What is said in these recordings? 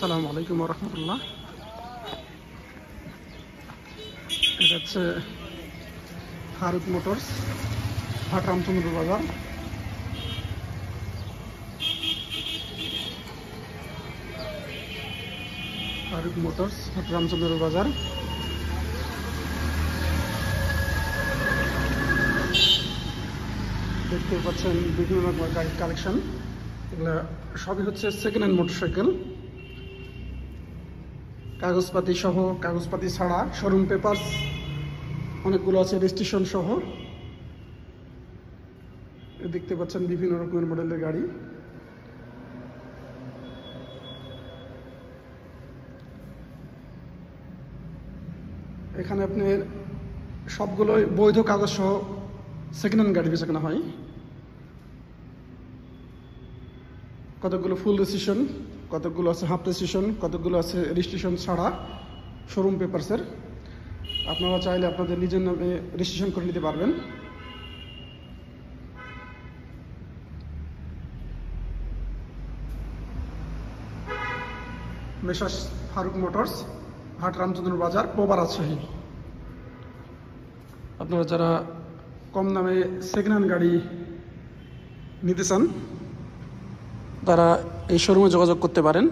আসসালামু আলাইকুম রহমতুল্লাহ। এটা হচ্ছে ফারুক মোটরস, হাট রামচন্দ্র বাজার। ফারুক মোটরস, হাট রামচন্দ্র বাজার। দেখতে পাচ্ছেন বিভিন্ন রকমের গাড়ির কালেকশন। এগুলা সবই হচ্ছে সেকেন্ড হ্যান্ড মোটরসাইকেল, কাগজপাতি সহ, কাগজপাতি ছাড়া, শোরুম পেপারস অনেকগুলো আছে, রেজিস্ট্রেশন সহ। দেখতে পাচ্ছেন বিভিন্ন রকমের মডেলের গাড়ি। এখানে আপনার সবগুলোই বৈধ কাগজ সহ সেকেন্ড হ্যান্ড গাড়ি বেচাকেনা হয়। কতগুলো ফুল রেজিস্ট্রেশন, কতগুলো আছে হাফ রেজিস্ট্রেশন, কতগুলো আছে রেজিস্ট্রেশন ছাড়া শোরুম পেপারসের। আপনারা চাইলে আপনাদের নিজের নামে রেজিস্ট্রেশন করে নিতে পারবেন। মেসার্স ফারুক মোটরস, হাট রামচন্দ্র বাজার, পোবা, রাজশাহী। আপনারা যারা কম দামে সেকেন্ড হ্যান্ড গাড়ি নিতে চান তারা এই শোরুমে যোগাযোগ করতে পারেন।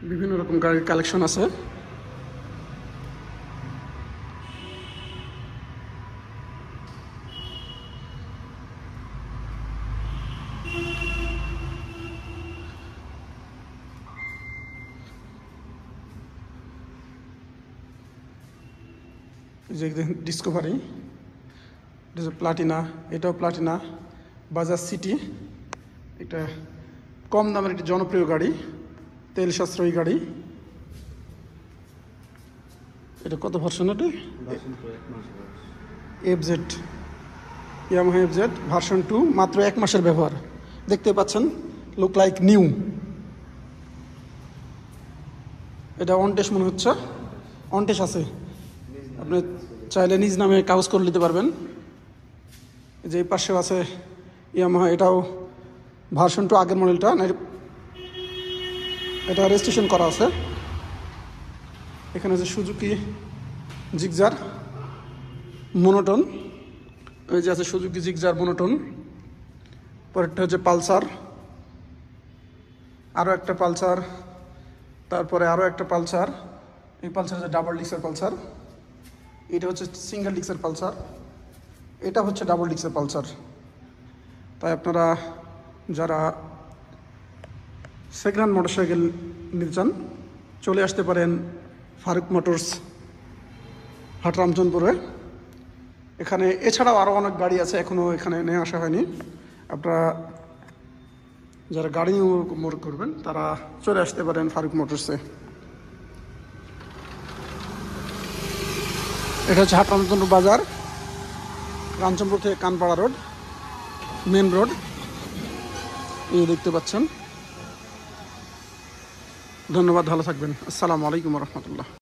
বিভিন্ন রকম গাড়ির কালেকশন আছে। যে ডিসকভারি, এটা হচ্ছে প্লাটিনা, এটাও প্লাটিনা। বাজাজ সিটি, এটা কম দামের একটি জনপ্রিয় গাড়ি, তেল সাশ্রয়ী গাড়ি। এটা কত ভার্সন? এটা এফজেড, ইয়ামাহা এফজেড ভার্সন 2, মাত্র 1 মাসের ব্যবহার। দেখতে পাচ্ছেন, লুক লাইক নিউ। এটা অনটেস্ট মনে হচ্ছে, অনটেস্ট আছে। আপনি চাইলে নিজ নামে কাগজ করে নিতে পারবেন। যে এই পাশেও আছে ইয়ামাহা, এটাও ভার্সন 2, আগের মডেলটা, এটা রেজিস্ট্রেশন করা আছে। এখানে আছে সুজুকি জিগজার মনোটন, ওই যে আছে সুজুকি জিগজার মনোটন। পরেরটা হচ্ছে পালসার, আরও একটা পালসার, তারপরে আরও একটা পালসার। এই পালসার হচ্ছে ডাবল ডিক্সের পালসার, এটা হচ্ছে সিঙ্গেল ডিক্সের পালসার, এটা হচ্ছে ডাবল ডিক্সের পালসার। তাই আপনারা যারা সেকেন্ড হ্যান্ড মোটরসাইকেল নিতে চান চলে আসতে পারেন ফারুক মোটরস, হাট রামচন্দ্রপুরে। এখানে এছাড়াও আরও অনেক গাড়ি আছে, এখনও এখানে নিয়ে আসা হয়নি। আপনারা যারা গাড়ি নিয়ে করবেন তারা চলে আসতে পারেন ফারুক মোটরসে। এটা হচ্ছে হাট রামচন্দ্র বাজার, রামচন্দ্রপুর থেকে কানপাড়া রোড, মেন রোড। এই দেখতে পাচ্ছেন। ধন্যবাদ, ভালো থাকবেন। আসসালামু আলাইকুম রহমতুল্লাহ।